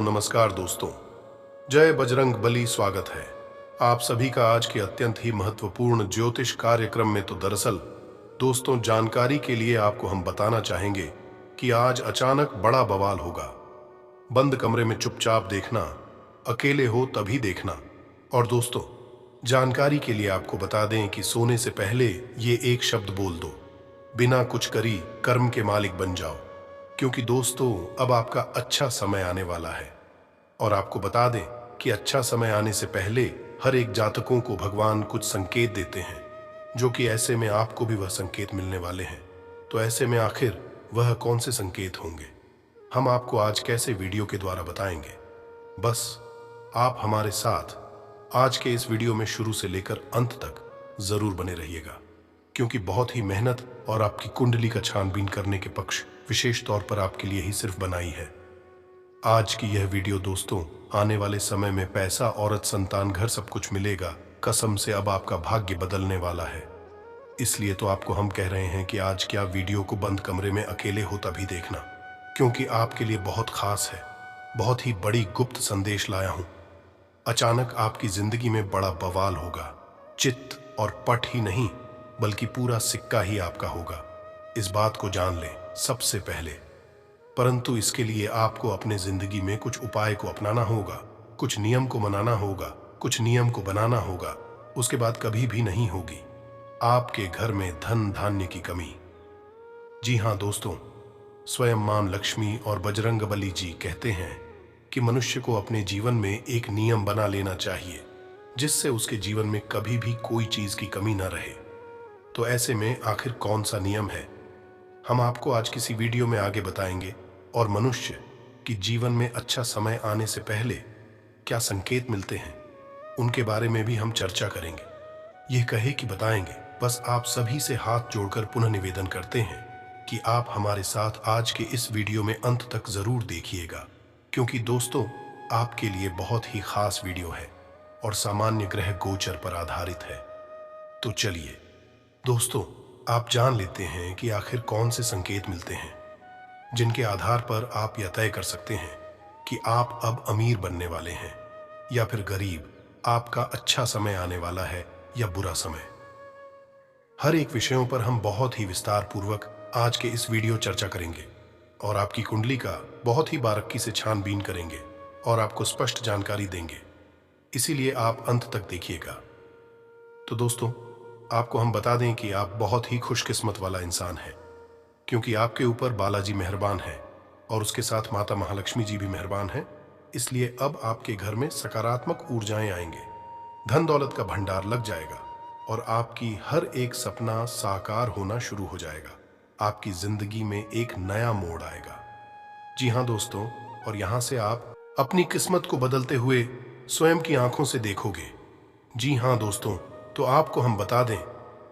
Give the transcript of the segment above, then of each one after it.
नमस्कार दोस्तों। जय बजरंग बली। स्वागत है आप सभी का आज के अत्यंत ही महत्वपूर्ण ज्योतिष कार्यक्रम में। तो दरअसल दोस्तों, जानकारी के लिए आपको हम बताना चाहेंगे कि आज अचानक बड़ा बवाल होगा। बंद कमरे में चुपचाप देखना, अकेले हो तभी देखना। और दोस्तों, जानकारी के लिए आपको बता दें कि सोने से पहले ये एक शब्द बोल दो, बिना कुछ करी कर्म के मालिक बन जाओ। क्योंकि दोस्तों, अब आपका अच्छा समय आने वाला है। और आपको बता दें कि अच्छा समय आने से पहले हर एक जातकों को भगवान कुछ संकेत देते हैं, जो कि ऐसे में आपको भी वह संकेत मिलने वाले हैं। तो ऐसे में आखिर वह कौन से संकेत होंगे, हम आपको आज कैसे वीडियो के द्वारा बताएंगे। बस आप हमारे साथ आज के इस वीडियो में शुरू से लेकर अंत तक जरूर बने रहिएगा, क्योंकि बहुत ही मेहनत और आपकी कुंडली का छानबीन करने के पक्ष विशेष तौर पर आपके लिए ही सिर्फ बनाई है। आज की यह वीडियो दोस्तों, आने वाले समय में पैसा, औरत, संतान, घर सब कुछ मिलेगा। कसम से अब आपका भाग्य बदलने वाला है। इसलिए तो आपको हम कह रहे हैं कि आज क्या वीडियो को बंद कमरे में अकेले हो तभी देखना, क्योंकि आपके लिए बहुत खास है। बहुत ही बड़ी गुप्त संदेश लाया हूं। अचानक आपकी जिंदगी में बड़ा बवाल होगा। चित्त और पट ही नहीं, बल्कि पूरा सिक्का ही आपका होगा। इस बात को जान लें सबसे पहले। परंतु इसके लिए आपको अपने जिंदगी में कुछ उपाय को अपनाना होगा, कुछ नियम को मनाना होगा, कुछ नियम को बनाना होगा। उसके बाद कभी भी नहीं होगी आपके घर में धन धान्य की कमी। जी हां दोस्तों, स्वयं मां लक्ष्मी और बजरंगबली जी कहते हैं कि मनुष्य को अपने जीवन में एक नियम बना लेना चाहिए, जिससे उसके जीवन में कभी भी कोई चीज की कमी ना रहे। तो ऐसे में आखिर कौन सा नियम है, हम आपको आज किसी वीडियो में आगे बताएंगे। और मनुष्य की जीवन में अच्छा समय आने से पहले क्या संकेत मिलते हैं, उनके बारे में भी हम चर्चा करेंगे। यह कहे कि बताएंगे। बस आप सभी से हाथ जोड़कर पुनः निवेदन करते हैं कि आप हमारे साथ आज के इस वीडियो में अंत तक जरूर देखिएगा, क्योंकि दोस्तों, आपके लिए बहुत ही खास वीडियो है और सामान्य ग्रह गोचर पर आधारित है। तो चलिए दोस्तों, आप जान लेते हैं कि आखिर कौन से संकेत मिलते हैं, जिनके आधार पर आप यह तय कर सकते हैं कि आप अब अमीर बनने वाले हैं या फिर गरीब, आपका अच्छा समय आने वाला है या बुरा समय। हर एक विषयों पर हम बहुत ही विस्तार पूर्वक आज के इस वीडियो चर्चा करेंगे और आपकी कुंडली का बहुत ही बारीकी से छानबीन करेंगे और आपको स्पष्ट जानकारी देंगे। इसीलिए आप अंत तक देखिएगा। तो दोस्तों, आपको हम बता दें कि आप बहुत ही खुशकिस्मत वाला इंसान हैं, क्योंकि आपके ऊपर बालाजी मेहरबान है और उसके साथ माता महालक्ष्मी जी भी मेहरबान हैं। इसलिए अब आपके घर में सकारात्मक ऊर्जाएं आएंगे, धन दौलत का भंडार लग जाएगा और आपकी हर एक सपना साकार होना शुरू हो जाएगा। आपकी जिंदगी में एक नया मोड़ आएगा। जी हां दोस्तों, और यहां से आप अपनी किस्मत को बदलते हुए स्वयं की आंखों से देखोगे। जी हां दोस्तों, तो आपको हम बता दें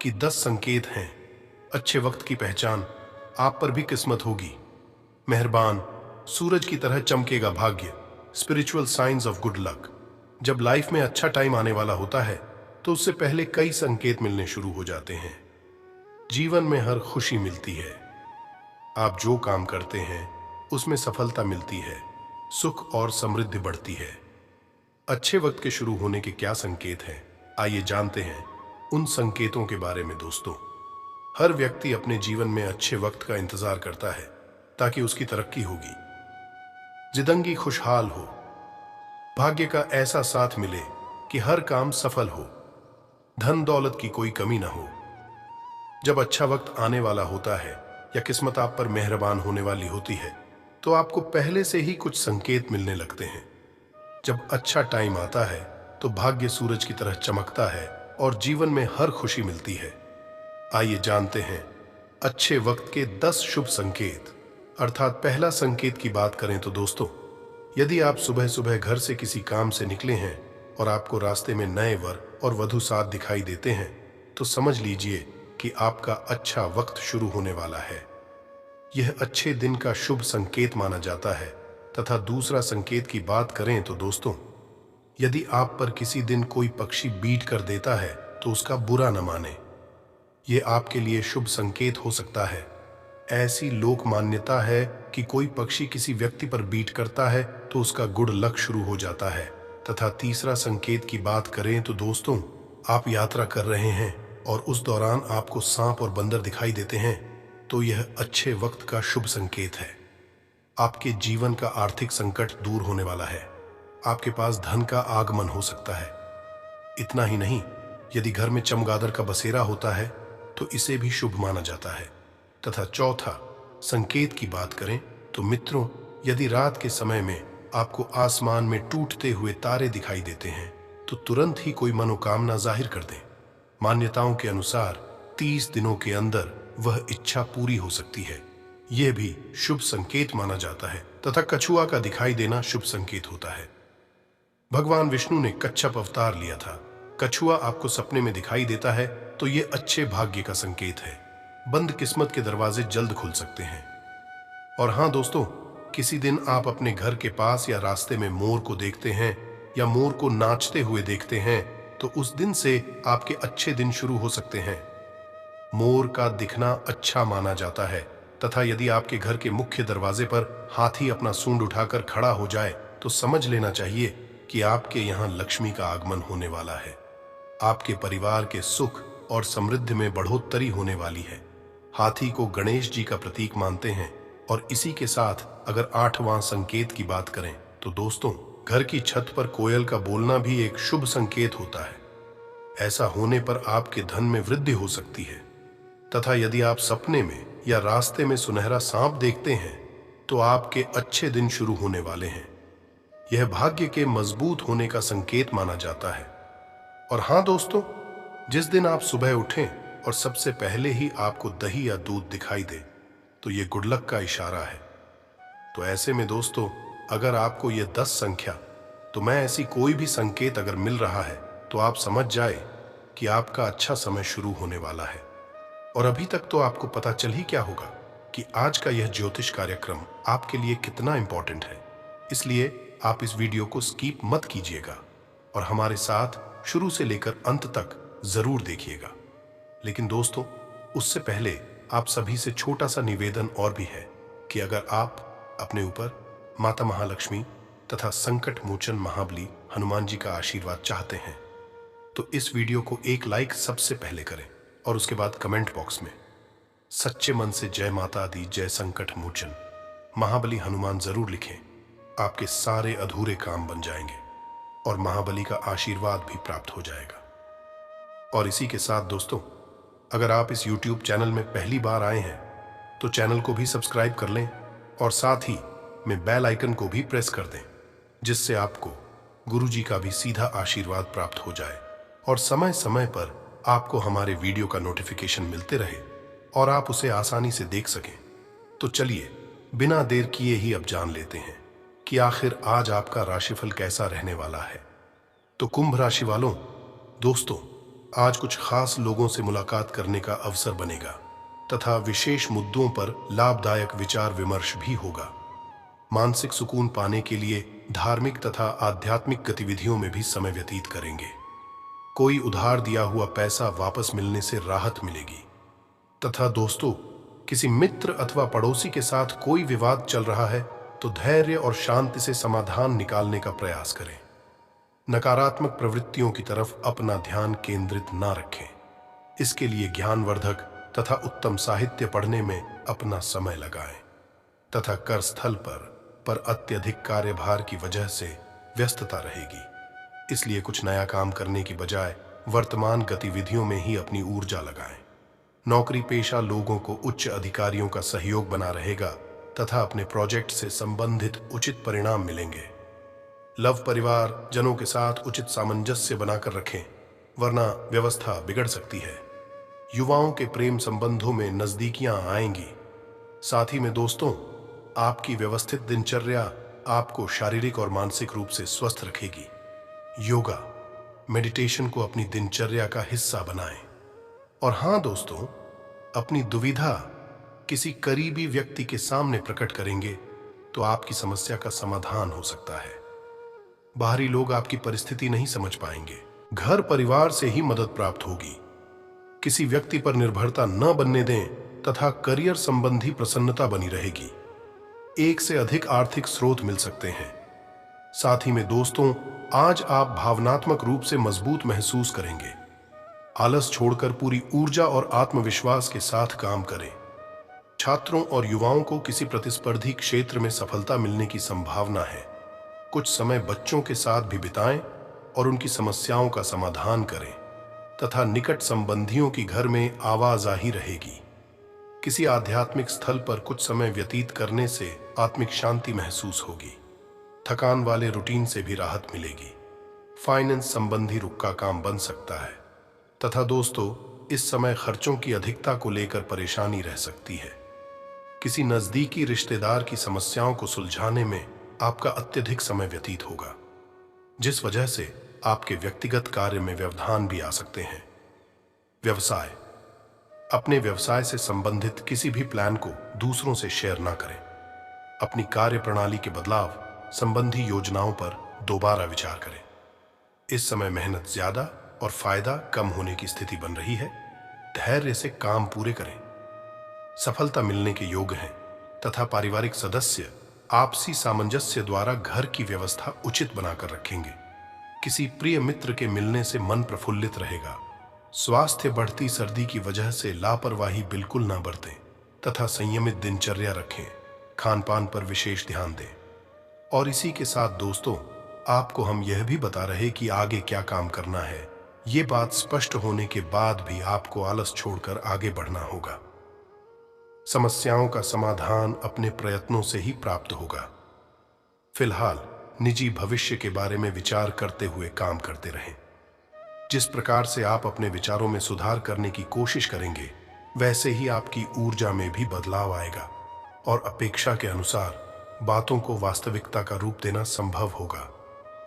कि 10 संकेत हैं। अच्छे वक्त की पहचान, आप पर भी किस्मत होगी। मेहरबान, सूरज की तरह चमकेगा भाग्य। Spiritual science of good luck, जब लाइफ में अच्छा टाइम आने वाला होता है तो उससे पहले कई संकेत मिलने शुरू हो जाते हैं। जीवन में हर खुशी मिलती है। आप जो काम करते हैं उसमें सफलता मिलती है, सुख और समृद्धि बढ़ती है। अच्छे वक्त के शुरू होने के क्या संकेत हैं, आइए जानते हैं उन संकेतों के बारे में। दोस्तों, हर व्यक्ति अपने जीवन में अच्छे वक्त का इंतजार करता है ताकि उसकी तरक्की होगी, जिंदगी खुशहाल हो, भाग्य का ऐसा साथ मिले कि हर काम सफल हो, धन दौलत की कोई कमी ना हो। जब अच्छा वक्त आने वाला होता है या किस्मत आप पर मेहरबान होने वाली होती है, तो आपको पहले से ही कुछ संकेत मिलने लगते हैं। जब अच्छा टाइम आता है तो भाग्य सूरज की तरह चमकता है और जीवन में हर खुशी मिलती है। आइए जानते हैं अच्छे वक्त के 10 शुभ संकेत। अर्थात पहला संकेत की बात करें तो दोस्तों, यदि आप सुबह सुबह घर से किसी काम से निकले हैं और आपको रास्ते में नए वर और वधू साथ दिखाई देते हैं, तो समझ लीजिए कि आपका अच्छा वक्त शुरू होने वाला है। यह अच्छे दिन का शुभ संकेत माना जाता है। तथा दूसरा संकेत की बात करें तो दोस्तों, यदि आप पर किसी दिन कोई पक्षी बीट कर देता है तो उसका बुरा न माने। यह आपके लिए शुभ संकेत हो सकता है। ऐसी लोक मान्यता है कि कोई पक्षी किसी व्यक्ति पर बीट करता है तो उसका गुड लक शुरू हो जाता है। तथा तीसरा संकेत की बात करें तो दोस्तों, आप यात्रा कर रहे हैं और उस दौरान आपको सांप और बंदर दिखाई देते हैं तो यह अच्छे वक्त का शुभ संकेत है। आपके जीवन का आर्थिक संकट दूर होने वाला है। आपके पास धन का आगमन हो सकता है। इतना ही नहीं, यदि घर में चमगादड़ का बसेरा होता है तो इसे भी शुभ माना जाता है। तथा चौथा संकेत की बात करें तो मित्रों, यदि रात के समय में आपको आसमान में टूटते हुए तारे दिखाई देते हैं तो तुरंत ही कोई मनोकामना जाहिर कर दें। मान्यताओं के अनुसार 30 दिनों के अंदर वह इच्छा पूरी हो सकती है। यह भी शुभ संकेत माना जाता है। तथा कछुआ का दिखाई देना शुभ संकेत होता है। भगवान विष्णु ने कच्छप अवतार लिया था। कछुआ आपको सपने में दिखाई देता है तो यह अच्छे भाग्य का संकेत है। बंद किस्मत के दरवाजे जल्द खुल सकते हैं। और हाँ दोस्तों, किसी दिन आप अपने घर के पास या रास्ते में मोर को देखते हैं या मोर को नाचते हुए देखते हैं तो उस दिन से आपके अच्छे दिन शुरू हो सकते हैं। मोर का दिखना अच्छा माना जाता है। तथा यदि आपके घर के मुख्य दरवाजे पर हाथी अपना सूंड उठाकर खड़ा हो जाए तो समझ लेना चाहिए कि आपके यहाँ लक्ष्मी का आगमन होने वाला है। आपके परिवार के सुख और समृद्धि में बढ़ोतरी होने वाली है। हाथी को गणेश जी का प्रतीक मानते हैं। और इसी के साथ अगर 8वां संकेत की बात करें तो दोस्तों, घर की छत पर कोयल का बोलना भी एक शुभ संकेत होता है। ऐसा होने पर आपके धन में वृद्धि हो सकती है। तथा यदि आप सपने में या रास्ते में सुनहरा सांप देखते हैं तो आपके अच्छे दिन शुरू होने वाले हैं। यह भाग्य के मजबूत होने का संकेत माना जाता है। और हाँ दोस्तों, जिस दिन आप सुबह उठें और सबसे पहले ही आपको दही या दूध दिखाई दे तो यह गुड लक का इशारा है। तो ऐसे में दोस्तों, अगर आपको यह 10 संख्या तो मैं ऐसी कोई भी संकेत अगर मिल रहा है तो आप समझ जाए कि आपका अच्छा समय शुरू होने वाला है। और अभी तक तो आपको पता चल ही क्या होगा कि आज का यह ज्योतिष कार्यक्रम आपके लिए कितना इंपॉर्टेंट है। इसलिए आप इस वीडियो को स्किप मत कीजिएगा और हमारे साथ शुरू से लेकर अंत तक जरूर देखिएगा। लेकिन दोस्तों, उससे पहले आप सभी से छोटा सा निवेदन और भी है कि अगर आप अपने ऊपर माता महालक्ष्मी तथा संकट मोचन महाबली हनुमान जी का आशीर्वाद चाहते हैं तो इस वीडियो को एक लाइक सबसे पहले करें और उसके बाद कमेंट बॉक्स में सच्चे मन से जय माता दी, जय संकट मोचन महाबली हनुमान जरूर लिखें। आपके सारे अधूरे काम बन जाएंगे और महाबली का आशीर्वाद भी प्राप्त हो जाएगा। और इसी के साथ दोस्तों, अगर आप इस YouTube चैनल में पहली बार आए हैं तो चैनल को भी सब्सक्राइब कर लें और साथ ही में बेल आइकन को भी प्रेस कर दें, जिससे आपको गुरुजी का भी सीधा आशीर्वाद प्राप्त हो जाए और समय समय पर आपको हमारे वीडियो का नोटिफिकेशन मिलते रहे और आप उसे आसानी से देख सकें। तो चलिए बिना देर किए ही अब जान लेते हैं कि आखिर आज आपका राशिफल कैसा रहने वाला है। तो कुंभ राशि वालों, दोस्तों, आज कुछ खास लोगों से मुलाकात करने का अवसर बनेगा तथा विशेष मुद्दों पर लाभदायक विचार विमर्श भी होगा। मानसिक सुकून पाने के लिए धार्मिक तथा आध्यात्मिक गतिविधियों में भी समय व्यतीत करेंगे। कोई उधार दिया हुआ पैसा वापस मिलने से राहत मिलेगी। तथा दोस्तों, किसी मित्र अथवा पड़ोसी के साथ कोई विवाद चल रहा है तो धैर्य और शांति से समाधान निकालने का प्रयास करें। नकारात्मक प्रवृत्तियों की तरफ अपना ध्यान केंद्रित ना रखें। इसके लिए ज्ञानवर्धक तथा उत्तम साहित्य पढ़ने में अपना समय लगाएं। तथा कार्यस्थल पर अत्यधिक कार्यभार की वजह से व्यस्तता रहेगी। इसलिए कुछ नया काम करने की बजाय वर्तमान गतिविधियों में ही अपनी ऊर्जा लगाएं। नौकरी पेशा लोगों को उच्च अधिकारियों का सहयोग बना रहेगा तथा अपने प्रोजेक्ट से संबंधित उचित परिणाम मिलेंगे। लव परिवार जनों के साथ उचित सामंजस्य बनाकर रखें, वरना व्यवस्था बिगड़ सकती है। युवाओं के प्रेम संबंधों में नजदीकियां आएंगी। साथ ही में दोस्तों, आपकी व्यवस्थित दिनचर्या आपको शारीरिक और मानसिक रूप से स्वस्थ रखेगी। योगा, मेडिटेशन को अपनी दिनचर्या का हिस्सा बनाएं। और हाँ दोस्तों, अपनी दुविधा किसी करीबी व्यक्ति के सामने प्रकट करेंगे तो आपकी समस्या का समाधान हो सकता है। बाहरी लोग आपकी परिस्थिति नहीं समझ पाएंगे। घर परिवार से ही मदद प्राप्त होगी। किसी व्यक्ति पर निर्भरता न बनने दें तथा करियर संबंधी प्रसन्नता बनी रहेगी। एक से अधिक आर्थिक स्रोत मिल सकते हैं। साथ ही में दोस्तों, आज आप भावनात्मक रूप से मजबूत महसूस करेंगे। आलस छोड़कर पूरी ऊर्जा और आत्मविश्वास के साथ काम करें। छात्रों और युवाओं को किसी प्रतिस्पर्धी क्षेत्र में सफलता मिलने की संभावना है। कुछ समय बच्चों के साथ भी बिताएं और उनकी समस्याओं का समाधान करें तथा निकट संबंधियों की घर में आवाजाही रहेगी। किसी आध्यात्मिक स्थल पर कुछ समय व्यतीत करने से आत्मिक शांति महसूस होगी। थकान वाले रूटीन से भी राहत मिलेगी। फाइनेंस संबंधी रुका काम बन सकता है तथा दोस्तों, इस समय खर्चों की अधिकता को लेकर परेशानी रह सकती है। किसी नजदीकी रिश्तेदार की समस्याओं को सुलझाने में आपका अत्यधिक समय व्यतीत होगा, जिस वजह से आपके व्यक्तिगत कार्य में व्यवधान भी आ सकते हैं। व्यवसाय, अपने व्यवसाय से संबंधित किसी भी प्लान को दूसरों से शेयर ना करें। अपनी कार्य प्रणाली के बदलाव संबंधी योजनाओं पर दोबारा विचार करें। इस समय मेहनत ज्यादा और फायदा कम होने की स्थिति बन रही है। धैर्य से काम पूरे करें। सफलता मिलने के योग हैं तथा पारिवारिक सदस्य आपसी सामंजस्य द्वारा घर की व्यवस्था उचित बनाकर रखेंगे। किसी प्रिय मित्र के मिलने से मन प्रफुल्लित रहेगा। स्वास्थ्य, बढ़ती सर्दी की वजह से लापरवाही बिल्कुल ना बरतें तथा संयमित दिनचर्या रखें। खान पान पर विशेष ध्यान दें। और इसी के साथ दोस्तों, आपको हम यह भी बता रहे कि आगे क्या काम करना है। ये बात स्पष्ट होने के बाद भी आपको आलस छोड़कर आगे बढ़ना होगा। समस्याओं का समाधान अपने प्रयत्नों से ही प्राप्त होगा। फिलहाल निजी भविष्य के बारे में विचार करते हुए काम करते रहें। जिस प्रकार से आप अपने विचारों में सुधार करने की कोशिश करेंगे, वैसे ही आपकी ऊर्जा में भी बदलाव आएगा और अपेक्षा के अनुसार बातों को वास्तविकता का रूप देना संभव होगा।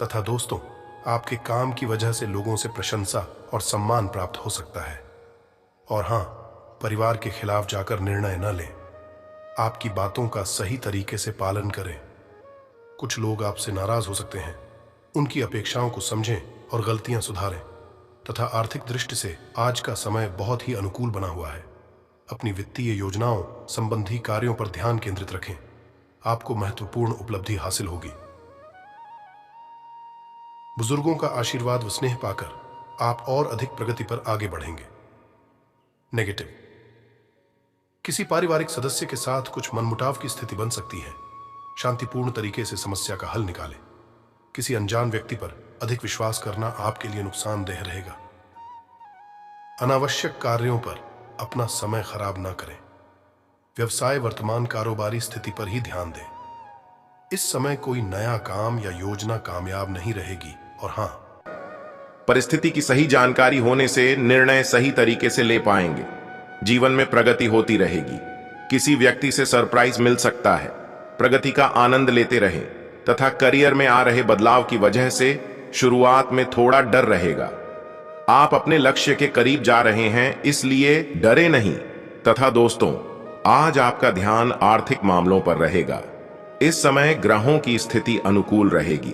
तथा दोस्तों, आपके काम की वजह से लोगों से प्रशंसा और सम्मान प्राप्त हो सकता है। और हां, परिवार के खिलाफ जाकर निर्णय न लें। आपकी बातों का सही तरीके से पालन करें। कुछ लोग आपसे नाराज हो सकते हैं। उनकी अपेक्षाओं को समझें और गलतियां सुधारें। तथा आर्थिक दृष्टि से आज का समय बहुत ही अनुकूल बना हुआ है। अपनी वित्तीय योजनाओं संबंधी कार्यों पर ध्यान केंद्रित रखें। आपको महत्वपूर्ण उपलब्धि हासिल होगी। बुजुर्गों का आशीर्वाद व स्नेह पाकर आप और अधिक प्रगति पर आगे बढ़ेंगे। नेगेटिव, किसी पारिवारिक सदस्य के साथ कुछ मनमुटाव की स्थिति बन सकती है। शांतिपूर्ण तरीके से समस्या का हल निकालें। किसी अनजान व्यक्ति पर अधिक विश्वास करना आपके लिए नुकसानदेह रहेगा। अनावश्यक कार्यों पर अपना समय खराब ना करें। व्यवसाय, वर्तमान कारोबारी स्थिति पर ही ध्यान दें। इस समय कोई नया काम या योजना कामयाब नहीं रहेगी। और हां, परिस्थिति की सही जानकारी होने से निर्णय सही तरीके से ले पाएंगे। जीवन में प्रगति होती रहेगी। किसी व्यक्ति से सरप्राइज मिल सकता है। प्रगति का आनंद लेते रहें तथा करियर में आ रहे बदलाव की वजह से शुरुआत में थोड़ा डर रहेगा। आप अपने लक्ष्य के करीब जा रहे हैं, इसलिए डरे नहीं। तथा दोस्तों, आज आपका ध्यान आर्थिक मामलों पर रहेगा। इस समय ग्रहों की स्थिति अनुकूल रहेगी।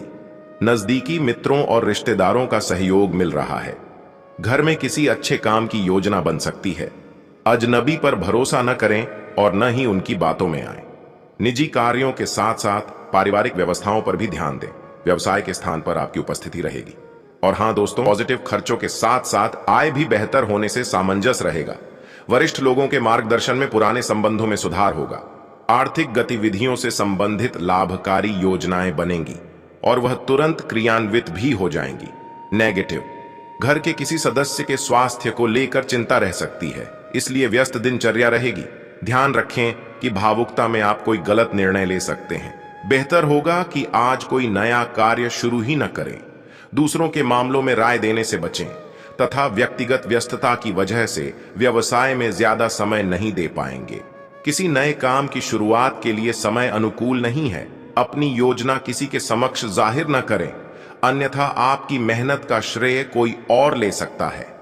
नजदीकी मित्रों और रिश्तेदारों का सहयोग मिल रहा है। घर में किसी अच्छे काम की योजना बन सकती है। अजनबी पर भरोसा न करें और न ही उनकी बातों में आए। निजी कार्यों के साथ साथ पारिवारिक व्यवस्थाओं पर भी ध्यान दें। व्यवसाय के स्थान पर आपकी उपस्थिति रहेगी। और हां दोस्तों, पॉजिटिव खर्चों के साथ साथ आय भी बेहतर होने से सामंजस्य रहेगा। वरिष्ठ लोगों के मार्गदर्शन में पुराने संबंधों में सुधार होगा। आर्थिक गतिविधियों से संबंधित लाभकारी योजनाएं बनेंगी और वह तुरंत क्रियान्वित भी हो जाएंगी। नेगेटिव, घर के किसी सदस्य के स्वास्थ्य को लेकर चिंता रह सकती है, इसलिए व्यस्त दिनचर्या रहेगी। ध्यान रखें कि भावुकता में आप कोई गलत निर्णय ले सकते हैं। बेहतर होगा कि आज कोई नया कार्य शुरू ही न करें। दूसरों के मामलों में राय देने से बचें तथा व्यक्तिगत व्यस्तता की वजह से व्यवसाय में ज्यादा समय नहीं दे पाएंगे। किसी नए काम की शुरुआत के लिए समय अनुकूल नहीं है। अपनी योजना किसी के समक्ष जाहिर न करें, अन्यथा आपकी मेहनत का श्रेय कोई और ले सकता है।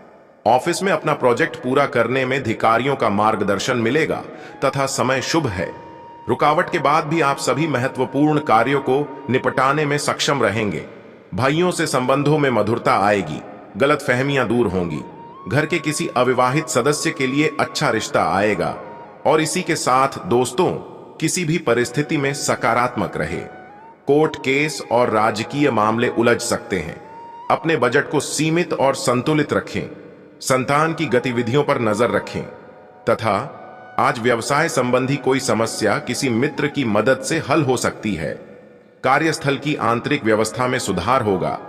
ऑफिस में अपना प्रोजेक्ट पूरा करने में अधिकारियों का मार्गदर्शन मिलेगा तथा समय शुभ है। रुकावट के बाद भी आप सभी महत्वपूर्ण कार्यों को निपटाने में सक्षम रहेंगे। भाइयों से संबंधों में मधुरता आएगी। गलतफहमियां दूर होंगी। घर के किसी अविवाहित सदस्य के लिए अच्छा रिश्ता आएगा। और इसी के साथ दोस्तों, किसी भी परिस्थिति में सकारात्मक रहे। कोर्ट केस और राजकीय मामले उलझ सकते हैं। अपने बजट को सीमित और संतुलित रखें। संतान की गतिविधियों पर नजर रखें तथा आज व्यवसाय संबंधी कोई समस्या किसी मित्र की मदद से हल हो सकती है। कार्यस्थल की आंतरिक व्यवस्था में सुधार होगा।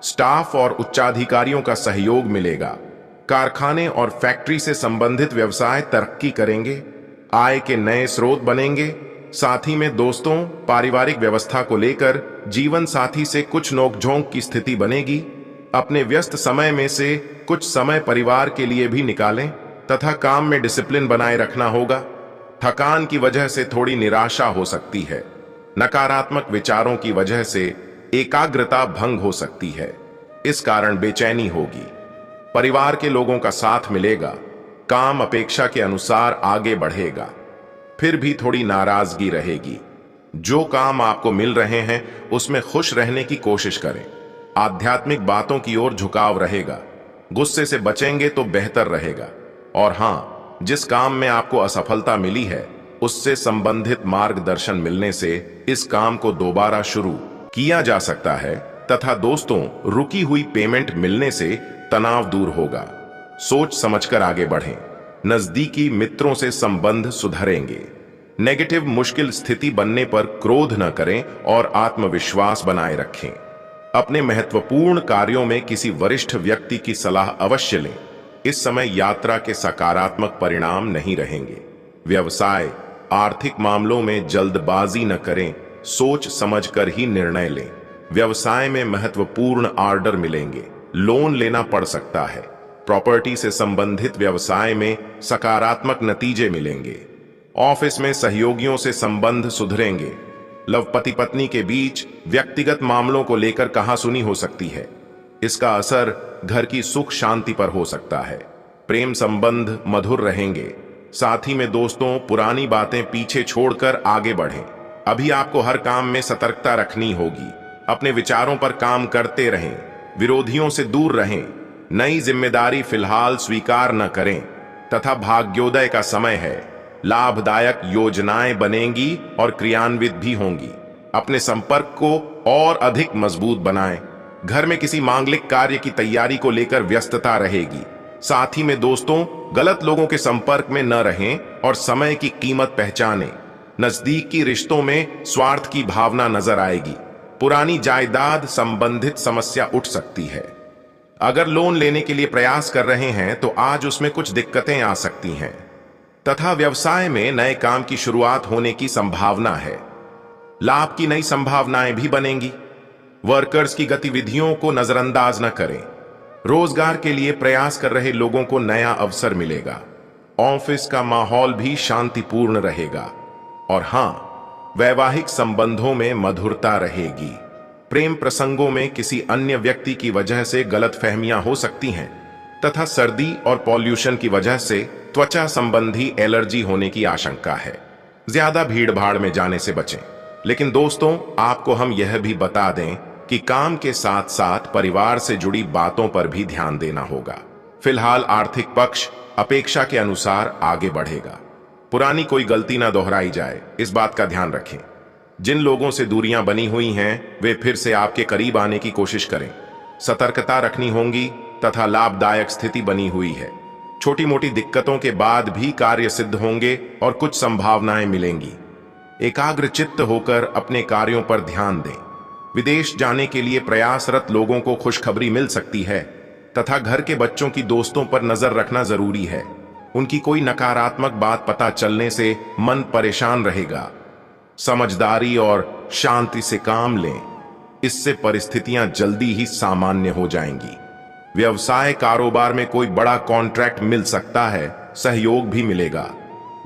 स्टाफ और उच्चाधिकारियों का सहयोग मिलेगा। कारखाने और फैक्ट्री से संबंधित व्यवसाय तरक्की करेंगे। आय के नए स्रोत बनेंगे। साथ ही में दोस्तों, पारिवारिक व्यवस्था को लेकर जीवन साथी से कुछ नोकझोंक की स्थिति बनेगी। अपने व्यस्त समय में से कुछ समय परिवार के लिए भी निकालें तथा काम में डिसिप्लिन बनाए रखना होगा। थकान की वजह से थोड़ी निराशा हो सकती है। नकारात्मक विचारों की वजह से एकाग्रता भंग हो सकती है। इस कारण बेचैनी होगी। परिवार के लोगों का साथ मिलेगा। काम अपेक्षा के अनुसार आगे बढ़ेगा। फिर भी थोड़ी नाराजगी रहेगी। जो काम आपको मिल रहे हैं उसमें खुश रहने की कोशिश करें। आध्यात्मिक बातों की ओर झुकाव रहेगा। गुस्से से बचेंगे तो बेहतर रहेगा। और हां, जिस काम में आपको असफलता मिली है उससे संबंधित मार्गदर्शन मिलने से इस काम को दोबारा शुरू किया जा सकता है तथा दोस्तों, रुकी हुई पेमेंट मिलने से तनाव दूर होगा। सोच समझकर आगे बढ़ें। नजदीकी मित्रों से संबंध सुधरेंगे। नेगेटिव मुश्किल स्थिति बनने पर क्रोध न करें और आत्मविश्वास बनाए रखें। अपने महत्वपूर्ण कार्यों में किसी वरिष्ठ व्यक्ति की सलाह अवश्य लें। इस समय यात्रा के सकारात्मक परिणाम नहीं रहेंगे। व्यवसाय, आर्थिक मामलों में जल्दबाजी न करें, सोच समझकर ही निर्णय लें। व्यवसाय में महत्वपूर्ण ऑर्डर मिलेंगे। लोन लेना पड़ सकता है। प्रॉपर्टी से संबंधित व्यवसाय में सकारात्मक नतीजे मिलेंगे। ऑफिस में सहयोगियों से संबंध सुधरेंगे। लव पति पत्नी के बीच व्यक्तिगत मामलों को लेकर कहासुनी हो सकती है। इसका असर घर की सुख शांति पर हो सकता है। प्रेम संबंध मधुर रहेंगे। साथ ही में दोस्तों, पुरानी बातें पीछे छोड़कर आगे बढ़ें। अभी आपको हर काम में सतर्कता रखनी होगी। अपने विचारों पर काम करते रहें। विरोधियों से दूर रहें। नई जिम्मेदारी फिलहाल स्वीकार न करें तथा भाग्योदय का समय है। लाभदायक योजनाएं बनेंगी और क्रियान्वित भी होंगी। अपने संपर्क को और अधिक मजबूत बनाएं। घर में किसी मांगलिक कार्य की तैयारी को लेकर व्यस्तता रहेगी। साथ ही में दोस्तों, गलत लोगों के संपर्क में न रहें और समय की कीमत पहचानें। नजदीकी रिश्तों में स्वार्थ की भावना नजर आएगी। पुरानी जायदाद संबंधित समस्या उठ सकती है। अगर लोन लेने के लिए प्रयास कर रहे हैं तो आज उसमें कुछ दिक्कतें आ सकती हैं तथा व्यवसाय में नए काम की शुरुआत होने की संभावना है। लाभ की नई संभावनाएं भी बनेंगी। वर्कर्स की गतिविधियों को नजरअंदाज न करें। रोजगार के लिए प्रयास कर रहे लोगों को नया अवसर मिलेगा। ऑफिस का माहौल भी शांतिपूर्ण रहेगा। और हां, वैवाहिक संबंधों में मधुरता रहेगी। प्रेम प्रसंगों में किसी अन्य व्यक्ति की वजह से गलतफहमियां हो सकती हैं तथा सर्दी और पॉल्यूशन की वजह से त्वचा संबंधी एलर्जी होने की आशंका है। ज्यादा भीड़ भाड़ में जाने से बचें। लेकिन दोस्तों, आपको हम यह भी बता दें कि काम के साथ साथ परिवार से जुड़ी बातों पर भी ध्यान देना होगा। फिलहाल आर्थिक पक्ष अपेक्षा के अनुसार आगे बढ़ेगा। पुरानी कोई गलती ना दोहराई जाए, इस बात का ध्यान रखें। जिन लोगों से दूरियां बनी हुई हैं वे फिर से आपके करीब आने की कोशिश करें। सतर्कता रखनी होगी तथा लाभदायक स्थिति बनी हुई है। छोटी मोटी दिक्कतों के बाद भी कार्य सिद्ध होंगे और कुछ संभावनाएं मिलेंगी। एकाग्र चित्त होकर अपने कार्यों पर ध्यान दें। विदेश जाने के लिए प्रयासरत लोगों को खुशखबरी मिल सकती है तथा घर के बच्चों की दोस्तों पर नजर रखना जरूरी है। उनकी कोई नकारात्मक बात पता चलने से मन परेशान रहेगा। समझदारी और शांति से काम लें, इससे परिस्थितियां जल्दी ही सामान्य हो जाएंगी। व्यवसाय कारोबार में कोई बड़ा कॉन्ट्रैक्ट मिल सकता है, सहयोग भी मिलेगा।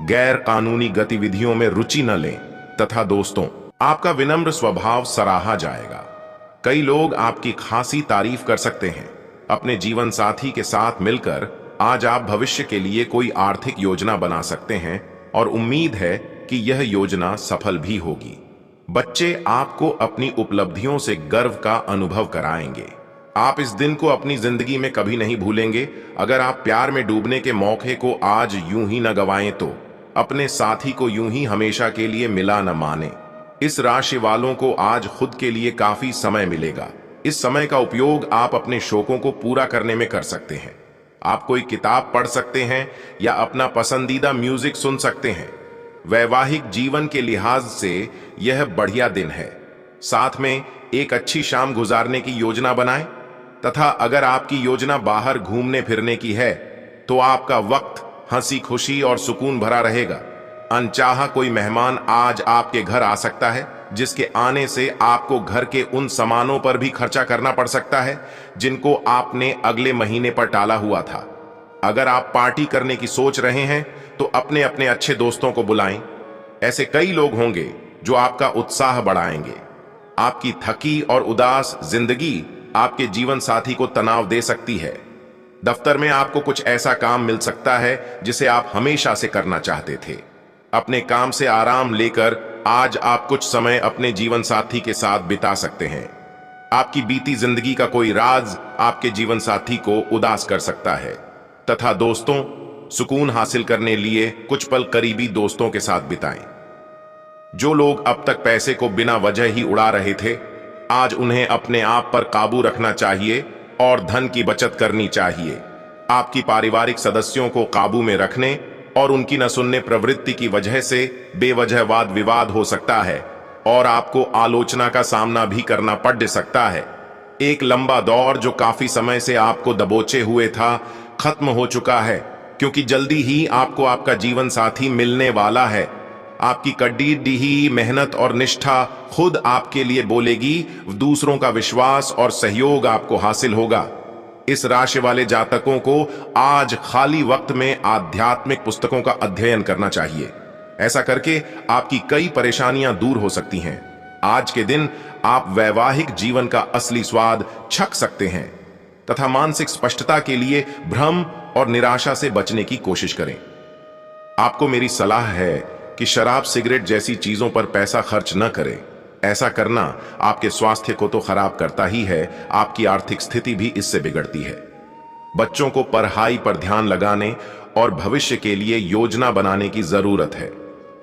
गैर कानूनी गतिविधियों में रुचि न लें तथा दोस्तों, आपका विनम्र स्वभाव सराहा जाएगा। कई लोग आपकी खासी तारीफ कर सकते हैं। अपने जीवन साथी के साथ मिलकर आज आप भविष्य के लिए कोई आर्थिक योजना बना सकते हैं और उम्मीद है कि यह योजना सफल भी होगी। बच्चे आपको अपनी उपलब्धियों से गर्व का अनुभव कराएंगे। आप इस दिन को अपनी जिंदगी में कभी नहीं भूलेंगे। अगर आप प्यार में डूबने के मौके को आज यूं ही न गवाएं तो अपने साथी को यूं ही हमेशा के लिए मिला न माने। इस राशि वालों को आज खुद के लिए काफी समय मिलेगा। इस समय का उपयोग आप अपने शौकों को पूरा करने में कर सकते हैं। आप कोई किताब पढ़ सकते हैं या अपना पसंदीदा म्यूजिक सुन सकते हैं। वैवाहिक जीवन के लिहाज से यह बढ़िया दिन है। साथ में एक अच्छी शाम गुजारने की योजना बनाएं तथा अगर आपकी योजना बाहर घूमने फिरने की है तो आपका वक्त हंसी खुशी और सुकून भरा रहेगा। अनचाहा कोई मेहमान आज आपके घर आ सकता है जिसके आने से आपको घर के उन सामानों पर भी खर्चा करना पड़ सकता है जिनको आपने अगले महीने पर टाला हुआ था। अगर आप पार्टी करने की सोच रहे हैं तो अपने अपने अच्छे दोस्तों को बुलाएं। ऐसे कई लोग होंगे जो आपका उत्साह बढ़ाएंगे। आपकी थकी और उदास जिंदगी आपके जीवन साथी को तनाव दे सकती है। दफ्तर में आपको कुछ ऐसा काम मिल सकता है जिसे आप हमेशा से करना चाहते थे। अपने काम से आराम लेकर आज आप कुछ समय अपने जीवन साथी के साथ बिता सकते हैं। आपकी बीती जिंदगी का कोई राज आपके जीवन साथी को उदास कर सकता है तथा दोस्तों, सुकून हासिल करने लिए कुछ पल करीबी दोस्तों के साथ बिताएं। जो लोग अब तक पैसे को बिना वजह ही उड़ा रहे थे, आज उन्हें अपने आप पर काबू रखना चाहिए और धन की बचत करनी चाहिए। आपकी पारिवारिक सदस्यों को काबू में रखने और उनकी न सुनने प्रवृत्ति की वजह से बेवजह वाद विवाद हो सकता है और आपको आलोचना का सामना भी करना पड़ सकता है। एक लंबा दौर जो काफी समय से आपको दबोचे हुए था, खत्म हो चुका है क्योंकि जल्दी ही आपको आपका जीवन साथी मिलने वाला है। आपकी कड़ी मेहनत और निष्ठा खुद आपके लिए बोलेगी। दूसरों का विश्वास और सहयोग आपको हासिल होगा। इस राशि वाले जातकों को आज खाली वक्त में आध्यात्मिक पुस्तकों का अध्ययन करना चाहिए। ऐसा करके आपकी कई परेशानियां दूर हो सकती हैं। आज के दिन आप वैवाहिक जीवन का असली स्वाद चख सकते हैं तथा मानसिक स्पष्टता के लिए भ्रम और निराशा से बचने की कोशिश करें। आपको मेरी सलाह है कि शराब सिगरेट जैसी चीजों पर पैसा खर्च न करें। ऐसा करना आपके स्वास्थ्य को तो खराब करता ही है, आपकी आर्थिक स्थिति भी इससे बिगड़ती है। बच्चों को पढ़ाई पर ध्यान लगाने और भविष्य के लिए योजना बनाने की जरूरत है।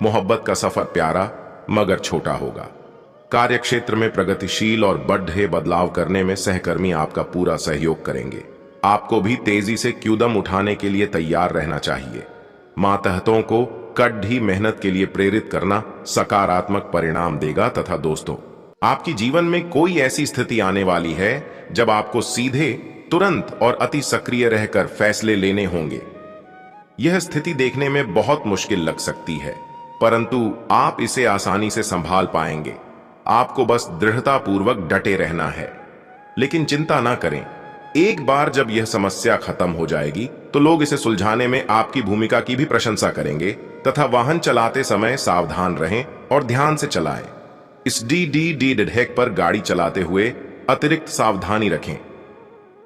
मोहब्बत का सफर प्यारा मगर छोटा होगा। कार्यक्षेत्र में प्रगतिशील और बढ़े बदलाव करने में सहकर्मी आपका पूरा सहयोग करेंगे। आपको भी तेजी से कूदम उठाने के लिए तैयार रहना चाहिए। मातहतों को कड़ी मेहनत के लिए प्रेरित करना सकारात्मक परिणाम देगा तथा दोस्तों, आपकी जीवन में कोई ऐसी स्थिति आने वाली है जब आपको सीधे, तुरंत और अति सक्रिय रहकर फैसले लेने होंगे। यह स्थिति देखने में बहुत मुश्किल लग सकती है, परंतु आप इसे आसानी से संभाल पाएंगे। आपको बस दृढ़तापूर्वक डटे रहना है। लेकिन चिंता ना करें, एक बार जब यह समस्या खत्म हो जाएगी तो लोग इसे सुलझाने में आपकी भूमिका की भी प्रशंसा करेंगे तथा वाहन चलाते समय सावधान रहें और ध्यान से चलाएं। इस DDD पर गाड़ी चलाते हुए अतिरिक्त सावधानी रखें।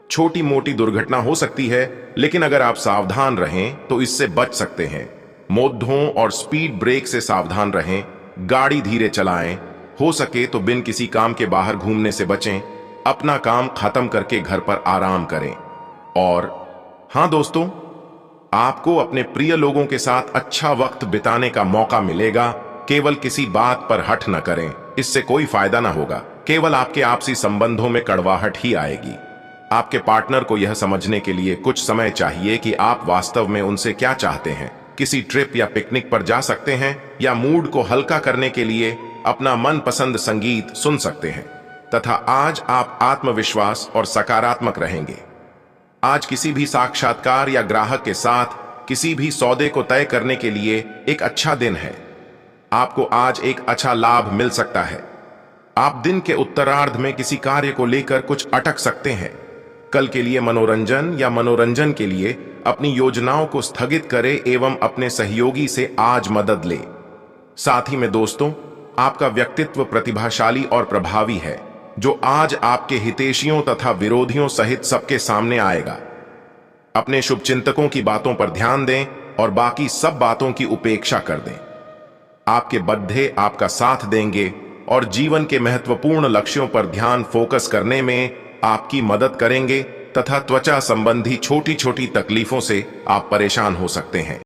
छोटी मोटी दुर्घटना हो सकती है, लेकिन अगर आप सावधान रहें तो इससे बच सकते हैं। मोद्धों और स्पीड ब्रेक से सावधान रहें। गाड़ी धीरे चलाएं। हो सके तो बिन किसी काम के बाहर घूमने से बचें। अपना काम खत्म करके घर पर आराम करें। और हां दोस्तों, आपको अपने प्रिय लोगों के साथ अच्छा वक्त बिताने का मौका मिलेगा। केवल किसी बात पर हठ न करें, इससे कोई फायदा ना होगा। केवल आपके आपसी संबंधों में कड़वाहट ही आएगी। आपके पार्टनर को यह समझने के लिए कुछ समय चाहिए कि आप वास्तव में उनसे क्या चाहते हैं। किसी ट्रिप या पिकनिक पर जा सकते हैं या मूड को हल्का करने के लिए अपना मनपसंद संगीत सुन सकते हैं तथा आज आप आत्मविश्वास और सकारात्मक रहेंगे। आज किसी भी साक्षात्कार या ग्राहक के साथ किसी भी सौदे को तय करने के लिए एक अच्छा दिन है। आपको आज एक अच्छा लाभ मिल सकता है। आप दिन के उत्तरार्ध में किसी कार्य को लेकर कुछ अटक सकते हैं। कल के लिए मनोरंजन या मनोरंजन के लिए अपनी योजनाओं को स्थगित करें एवं अपने सहयोगी से आज मदद ले। साथ ही में दोस्तों, आपका व्यक्तित्व प्रतिभाशाली और प्रभावी है, जो आज आपके हितैषियों तथा विरोधियों सहित सबके सामने आएगा। अपने शुभचिंतकों की बातों पर ध्यान दें और बाकी सब बातों की उपेक्षा कर दें। आपके बद्धे आपका साथ देंगे और जीवन के महत्वपूर्ण लक्ष्यों पर ध्यान फोकस करने में आपकी मदद करेंगे तथा त्वचा संबंधी छोटी छोटी तकलीफों से आप परेशान हो सकते हैं।